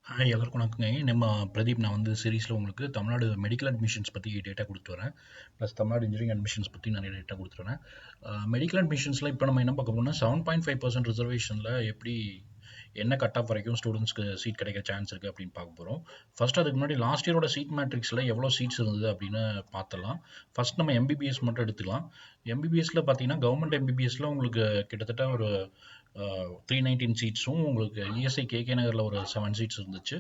Hi எல்லாருக்கும் வணக்கங்க. நம்ம பிரதீப். நான் வந்து சீரீஸில் உங்களுக்கு தமிழ்நாடு மெடிக்கல் அட்மிஷன்ஸ் பற்றி டேட்டா கொடுத்துட்டு வரேன். ப்ளஸ் தமிழ்நாடு இன்ஜினியரிங் அட்மிஷன்ஸ் பற்றி நிறைய டேட்டா கொடுத்துட்டு வரேன். மெடிக்கல் அட்மிஷன்ஸில் இப்போ நம்ம என்ன பார்க்க போறோம்னா 7.5% ரிசர்வேஷனில் எப்படி என்ன கட் ஆஃப் வரைக்கும் ஸ்டூடெண்ட்ஸ்க்கு சீட் கிடைக்க சான்ஸ் இருக்குது அப்படின்னு பார்க்க போகிறோம். ஃபர்ஸ்ட் அதுக்கு முன்னாடி லாஸ்ட் இயரோட சீட் மேட்ரிக்ஸில் எவ்வளோ சீட்ஸ் இருந்தது அப்படின்னு பார்த்துடலாம். ஃபர்ஸ்ட் நம்ம எம்பிபிஎஸ் மட்டும் எடுத்துக்கலாம். எம்பிபிஎஸ்ல பார்த்தீங்கன்னா கவர்மெண்ட் எம்பிபிஎஸ்ல உங்களுக்கு கிட்டத்தட்ட ஒரு 319 சீட்ஸும், உங்களுக்கு இஎஸ்ஐ கேகே நகரில் ஒரு 7 சீட்ஸ் இருந்துச்சு.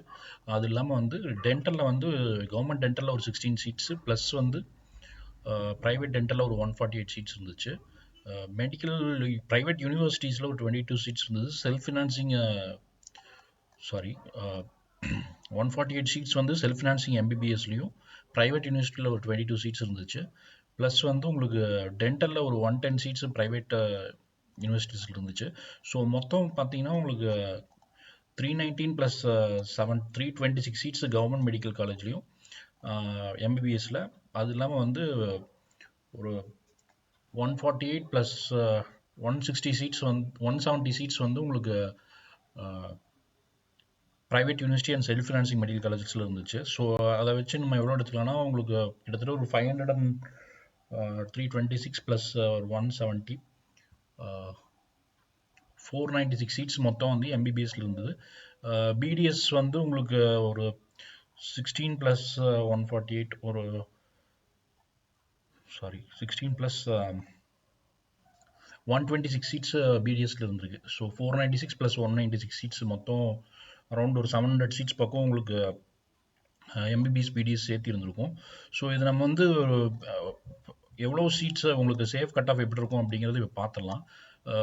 அது இல்லாமல் வந்து டென்டலில் வந்து கவர்மெண்ட் டென்டலில் ஒரு 16 சீட்ஸு ப்ளஸ் வந்து ப்ரைவேட் டென்டலில் ஒரு 148 சீட்ஸ் இருந்துச்சு. மெடிக்கல் ப்ரைவேட் யூனிவர்சிட்டிஸில் ஒரு 22 சீட்ஸ் இருந்தது. செல்ஃப் ஃபினான்சிங் சாரி 148 சீட்ஸ் வந்து செல்ஃப் ஃபினான்சிங் எம்பிபிஎஸ்லையும், ப்ரைவேட் யூனிவர்சிட்டியில் ஒரு 22 சீட்ஸ் இருந்துச்சு. ப்ளஸ் வந்து உங்களுக்கு டென்டலில் ஒரு 110 சீட்ஸ் ப்ரைவேட் யூனிவர்சிட்டிஸில் இருந்துச்சு. ஸோ மொத்தம் பார்த்தீங்கன்னா உங்களுக்கு 319 ப்ளஸ் 326 சீட்ஸ் கவர்மெண்ட் மெடிக்கல் காலேஜ்லையும் எம்பிபிஎஸ்ல. அது இல்லாமல் வந்து ஒரு 148 ப்ளஸ் 160 சீட்ஸ் வந்து 170 சீட்ஸ் வந்து உங்களுக்கு private university and self financing medical காலேஜஸில் இருந்துச்சு. ஸோ அதை வச்சு நம்ம எவ்வளோ எடுத்துக்கலாம்னா உங்களுக்கு கிட்டத்தட்ட ஒரு 326 ப்ளஸ் ஒரு 170 496 சீட்ஸ் மொத்தம் வந்து எம்பிபிஎஸ்ல இருந்தது. பிடிஎஸ் வந்து உங்களுக்கு ஒரு 16 ப்ளஸ் 148 ஒரு 16 ப்ளஸ் 126 சீட்ஸ் பிடிஎஸ்ல இருந்திருக்கு. ஸோ 496 ப்ளஸ் 196 சீட்ஸ் மொத்தம் அரௌண்ட் ஒரு 700 சீட்ஸ் பக்கம் உங்களுக்கு எம்பிபிஎஸ் பிடிஎஸ் சேர்த்து இருந்திருக்கும். ஸோ இது நம்ம வந்து எவ்வளோ சீட்ஸ் உங்களுக்கு சேஃப் கட் ஆஃப் எப்படி இருக்கும் அப்படிங்கிறது இப்போ பார்த்துடலாம்.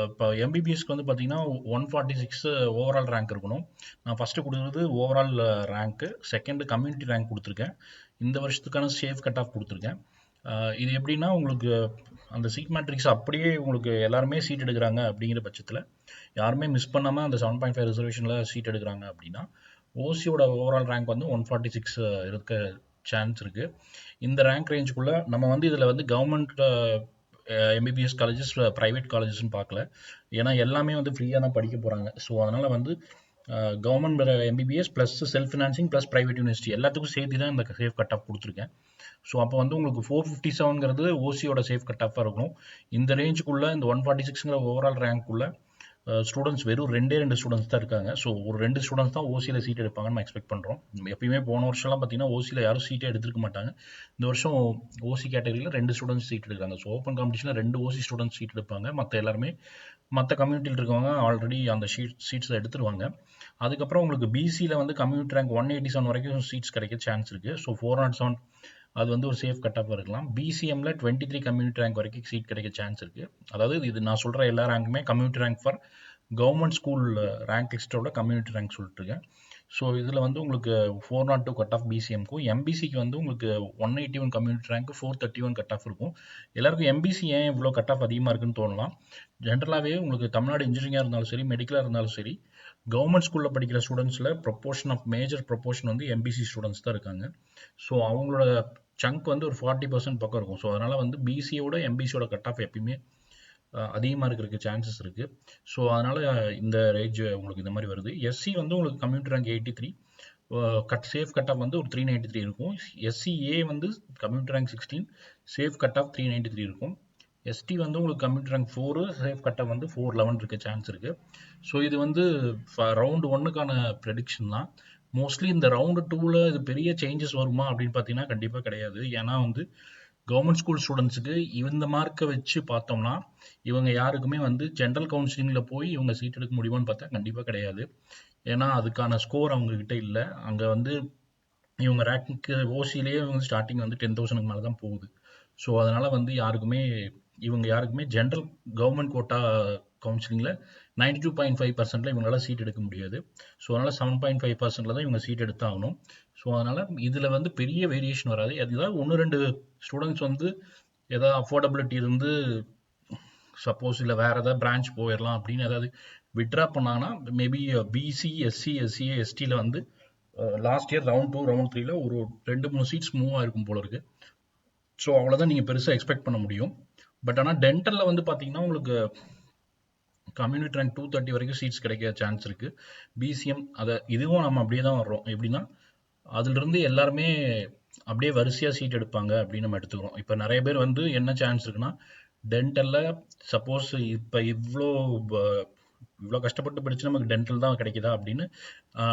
இப்போ எம்பிபிஎஸ்க்கு வந்து பார்த்தீங்கன்னா 146 ஓவரால் ரேங்க் இருக்கணும். நான் ஃபஸ்ட்டு கொடுக்குறது overall rank, second community rank கொடுத்துருக்கேன். இந்த வருஷத்துக்கான சேஃப் கட் ஆஃப் கொடுத்துருக்கேன். இது எப்படின்னா உங்களுக்கு அந்த சீட் மேட்ரிக்ஸ் அப்படியே உங்களுக்கு எல்லாருமே சீட் எடுக்கிறாங்க அப்படிங்கிற பட்சத்தில், யாருமே மிஸ் பண்ணாமல் அந்த 7.5 ரிசர்வேஷனில் சீட் எடுக்கிறாங்க அப்படின்னா ஓசியோட ஓவரால் ரேங்க் வந்து 146 இருக்க சான்ஸ் இருக்குது. இந்த ரேங்க் ரேஞ்சுக்குள்ளே நம்ம வந்து இதில் வந்து கவர்மெண்ட் எம்பிபிஎஸ் காலேஜஸ் ப்ரைவேட் காலேஜஸ்ன்னு பார்க்கல. ஏன்னா எல்லாமே வந்து ஃப்ரீயாக தான் படிக்க போகிறாங்க. ஸோ அதனால் வந்து government MBBS plus self financing plus private university எல்லாத்துக்கும் சேர்த்து தான் இந்த சேஃப் கட் ஆஃப் கொடுத்துருக்கேன். ஸோ அப்போ வந்து உங்களுக்கு 457ங்கிறது ஓசியோட சேஃப் கட் ஆஃபாக இருக்கும். இந்த ரேஞ்சுக்குள்ளே இந்த 146ங்கிற ஓவரால் ரேங்க்குள்ளே ஸ்டூடெண்ட்ஸ் வெறும் 2 ஸ்டூடெண்ட்ஸ் தான் இருக்காங்க. ஸோ ஒரு 2 ஸ்டூடெண்ட்ஸ் தான் ஓசியில் சீட் எடுப்பாங்கன்னு நம்ம எக்ஸ்பெக்ட் பண்ணுறோம். எப்பயுமே போன வருஷம்லாம் பார்த்தீங்கன்னா ஓசியில் யாரும் சீட்டே எடுத்துருக்க மாட்டாங்க. இந்த வருஷம் ஓசி கேட்டகரியில் 2 ஸ்டூடெண்ட்ஸ் சீட் எடுக்காங்க. ஸோ ஓப்பன் காம்படிஷனில் 2 ஓசி ஸ்டூடெண்ட்ஸ் சீட் எடுப்பாங்க. மற்ற எல்லாருமே மற்ற கம்யூனிட்டியில் இருக்கவங்க ஆல்ரெடி அந்த சீட்ஸை எடுத்துருவாங்க. அதுக்கப்புறம் உங்களுக்கு பிசியில் வந்து கம்யூனிட்டி ரேங்க் 187 வரைக்கும் சீட்ஸ் கிடைக்க சான்ஸ் இருக்குது. ஸோ 407 அது வந்து ஒரு சேஃப் கட் ஆஃப் இருக்கலாம். பிசிஎம்ல 23 கம்யூனிட்டி ரேங்க் வரைக்கும் சீட் கிடைக்க சான்ஸ் இருக்குது. அதாவது இது நான் சொல்கிற எல்லா ரேங்க்குமே community rank for government school rank லிஸ்ட்டோட கம்யூனிட்டி ரேங்க் சொல்லிட்டுருக்கேன். ஸோ இதில் வந்து உங்களுக்கு 402 கட் ஆஃப் பிசிஎம்க்கும், எம்பிசிக்கு வந்து உங்களுக்கு 181 கம்யூனிட்டி ரேங்க் 431 கட் ஆஃப் இருக்கும். எல்லாருக்கும் எம்பிசி ஏன் இவ்வளோ கட் ஆஃப் அதிகமாக இருக்குன்னு தோணலாம். ஜென்ரலாகவே உங்களுக்கு தமிழ்நாடு இன்ஜினியரிங்காக இருந்தாலும் சரி, மெடிக்கலாக இருந்தாலும் சரி, கவர்மெண்ட் ஸ்கூலில் படிக்கிற ஸ்டூடெண்ட்ஸில் மேஜர் ப்ரொப்போர்ஷன் வந்து எம்பிசி ஸ்டூடெண்ட்ஸ் தான் இருக்காங்க. ஸோ அவங்களோட சங்க் வந்து ஒரு 40% பக்கம் இருக்கும். ஸோ அதனால் வந்து பிசியோட எம்பிசியோட கட் ஆஃப் எப்பயுமே அதிகமாக இருக்கிறதுக்கு சான்சஸ் இருக்குது. ஸோ அதனால் இந்த ரேஞ்ச் உங்களுக்கு இந்த மாதிரி வருது. எஸ்சி வந்து உங்களுக்கு community rank 83, safe cut of வந்து ஒரு 393 இருக்கும். எஸ்சிஏ வந்து community rank 16, safe cut of 393 இருக்கும். எஸ்டி வந்து உங்களுக்கு community rank 4, safe cut of வந்து 411 இருக்க சான்ஸ் இருக்குது. ஸோ இது வந்து ரவுண்டு 1க்கான ப்ரெடிக்ஷன் தான். மோஸ்ட்லி இந்த ரவுண்டு 2ல் இது பெரிய சேஞ்சஸ் வருமா அப்படின்னு பார்த்தீங்கன்னா கண்டிப்பாக கிடையாது. ஏன்னா வந்து கவர்மெண்ட் ஸ்கூல் ஸ்டூடெண்ட்ஸுக்கு இந்த மார்க்கை வச்சு பார்த்தோம்னா இவங்க யாருக்குமே வந்து ஜென்ரல் கவுன்சிலிங்கில் போய் இவங்க சீட் எடுக்க முடியுமான்னு பார்த்தா கண்டிப்பாக கிடையாது. ஏன்னா அதுக்கான ஸ்கோர் அவங்கக்கிட்ட இல்லை. அங்கே வந்து இவங்க ரேங்க்கு ஓசியிலேயே இவங்க ஸ்டார்டிங் வந்து 10,000க்கு மேலே தான் போகுது. ஸோ அதனால் வந்து இவங்க யாருக்குமே ஜென்ரல் கவர்மெண்ட் கோட்டா கவுன்சிலிங்கில் 92.5%ல் இவங்களால சீட் எடுக்க முடியாது. ஸோ அதனால் 7.5%ல் தான் இவங்க சீட் எடுத்தாகணும். ஸோ அதனால் இதில் வந்து பெரிய வேரியேஷன் வராது. அதுதான் 1-2 ஸ்டூடெண்ட்ஸ் வந்து ஏதாவது அஃபோர்டபிலிட்டி இருந்து சப்போஸ் இல்லை வேறு ஏதாவது பிரான்ச் போயிடலாம் அப்படின்னு ஏதாவது விட்ரா பண்ணாங்கன்னா மேபி பிசி, எஸ்சி, எஸ்சிஏ, எஸ்டியில் வந்து லாஸ்ட் இயர் ரவுண்ட் 2 ரவுண்ட் 3ல ஒரு 2-3 சீட்ஸ் மூவ் ஆயிருக்கும் போல இருக்கு. ஸோ அவ்வளோதான் நீங்கள் பெருசாக எக்ஸ்பெக்ட் பண்ண முடியும். பட் ஆனால் டென்டலில் வந்து பார்த்தீங்கன்னா உங்களுக்கு கம்யூனிட்டி ரேங்க் 230 வரைக்கும் சீட்ஸ் கிடைக்க சான்ஸ் இருக்கு. பிசிஎம் இதுவும் நம்ம அப்படியே தான் வர்றோம். எப்படின்னா அதுல இருந்து எல்லாருமே அப்படியே வரிசையா சீட் எடுப்பாங்க அப்படின்னு நம்ம எடுத்துக்கிறோம். இப்போ நிறைய பேர் வந்து என்ன சான்ஸ் இருக்குன்னா டென்டல்ல சப்போஸ் இப்போ இவ்வளோ கஷ்டப்பட்டு படிச்சு நமக்கு டென்டல் தான் கிடைக்குதா அப்படின்னு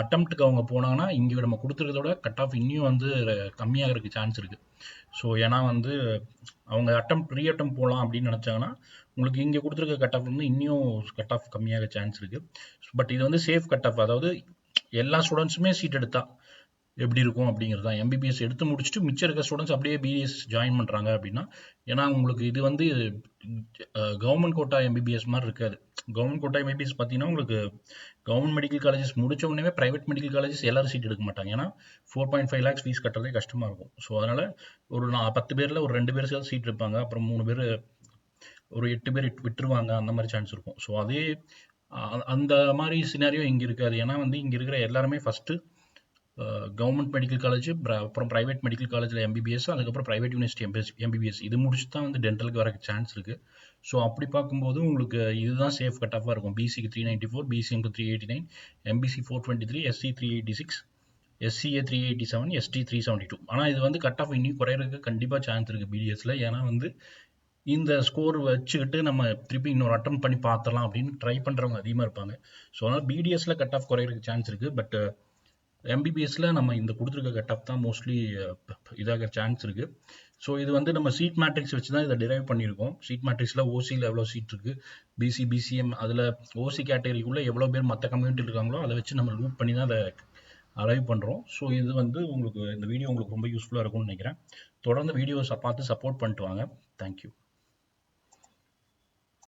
அட்டம்ப்ட்டுக்கு அவங்க போனாங்கன்னா இங்கே நம்ம கொடுத்துருக்கதோட கட் ஆஃப் இன்னும் வந்து கம்மியாகிறதுக்கு சான்ஸ் இருக்கு. ஸோ ஏன்னா வந்து அவங்க ரீ அட்டம் போகலாம் அப்படின்னு நினச்சாங்கன்னா உங்களுக்கு இங்கே கொடுத்துருக்க கட் ஆஃப் வந்து இன்னும் கட் ஆஃப் கம்மியாக சான்ஸ் இருக்கு. பட் இது வந்து சேஃப் கட் ஆஃப், அதாவது எல்லா ஸ்டூடெண்ட்ஸுமே சீட் எடுத்தா எப்படி இருக்கும் அப்படிங்கிறது தான். எம்பிபிஎஸ் எடுத்து முடிச்சுட்டு மிச்சம் இருக்க ஸ்டூடெண்ட்ஸ் அப்படியே பிடிஎஸ் ஜாயின் பண்ணுறாங்க அப்படின்னா, ஏன்னா உங்களுக்கு இது வந்து கவர்மெண்ட் கோட்டா எம்பிபிஎஸ் மாதிரி இருக்காது. கவர்மெண்ட் கோட்டா எம்பிபிஎஸ் பார்த்தீங்கன்னா உங்களுக்கு கவர்மெண்ட் மெடிக்கல் காலேஜஸ் முடிச்ச உடனே பிரைவேட் மெடிக்கல் காலேஜஸ் எல்லாரும் சீட் எடுக்க மாட்டாங்க. ஏன்னா 4.5 lakhs ஃபீஸ் கட்டுறதே கஷ்டமாக இருக்கும். ஸோ அதனால் ஒரு 10 பேரில் ஒரு 2 பேர் சீட் இருப்பாங்க, அப்புறம் 3 பேர் ஒரு 8 பேர் விட்டுருவாங்க, அந்த மாதிரி சான்ஸ் இருக்கும். ஸோ அதே அந்த மாதிரி சினாரியோ இங்கே இருக்காது. ஏன்னா வந்து இங்கே இருக்கிற எல்லாருமே ஃபஸ்ட்டு கவர்மெண்ட் மெடிக்கல் காலேஜ், அப்புறம் ப்ரைவேட் மெடிக்கல் காலேஜில் எம்பிபிஎஸ், அதுக்கப்புறம் ப்ரைவேட் யூனிவர்சிட்டி எம்பிபிஎஸ் இது முடிச்சு தான் வந்து டென்டலுக்கு வர சான்ஸ் இருக்குது. ஸோ அப்படி பார்க்கும்போது உங்களுக்கு இதுதான் சேஃப் கட் ஆஃபாக இருக்கும். பிசிக்கு 394, பிசிஎம்க்கு 389, எம்பிசி 423, எஸ்சி 386, எஸ்சிஏ 387, எஸ்டி 372. ஆனால் இது வந்து கட் ஆஃப் இன்னும் குறையிறதுக்கு கண்டிப்பாக சான்ஸ் இருக்குது பிடிஎஸ்ல. ஏன்னா வந்து இந்த ஸ்கோர் வச்சுக்கிட்டு நம்ம திருப்பி இன்னொரு அட்டம் பண்ணி பார்த்துடலாம் அப்படின்னு ட்ரை பண்ணுறவங்க அதிகமாக இருப்பாங்க. ஸோ அதனால் பிடிஎஸ்ல கட் ஆஃப் குறையிறதுக்கு சான்ஸ் இருக்குது. பட் எம்பிபிஎஸ்ல நம்ம இந்த கொடுத்துருக்க கட் ஆஃப் தான் மோஸ்ட்லி இதாக சான்ஸ் இருக்கு. ஸோ இது வந்து நம்ம சீட் மேட்ரிக்ஸ் வச்சு தான் இதை டிரைவ் பண்ணியிருக்கோம். சீட் மேட்ரிக்ஸில் ஓசியில் எவ்வளோ சீட் இருக்கு, பிசி பிசிஎம் அதில் ஓசி கேட்டகரிக்குள்ளே எவ்வளோ பேர் மற்ற கம்யூனிட்டி இருக்காங்களோ அதை வச்சு நம்ம லூப் பண்ணி தான் அதை அரைவ் பண்ணுறோம். ஸோ இது வந்து உங்களுக்கு இந்த வீடியோ உங்களுக்கு ரொம்ப யூஸ்ஃபுல்லாக இருக்கும்னு நினைக்கிறேன். தொடர்ந்து வீடியோஸை பார்த்து சப்போர்ட் பண்ணிட்டு வாங்க. தேங்க்யூ.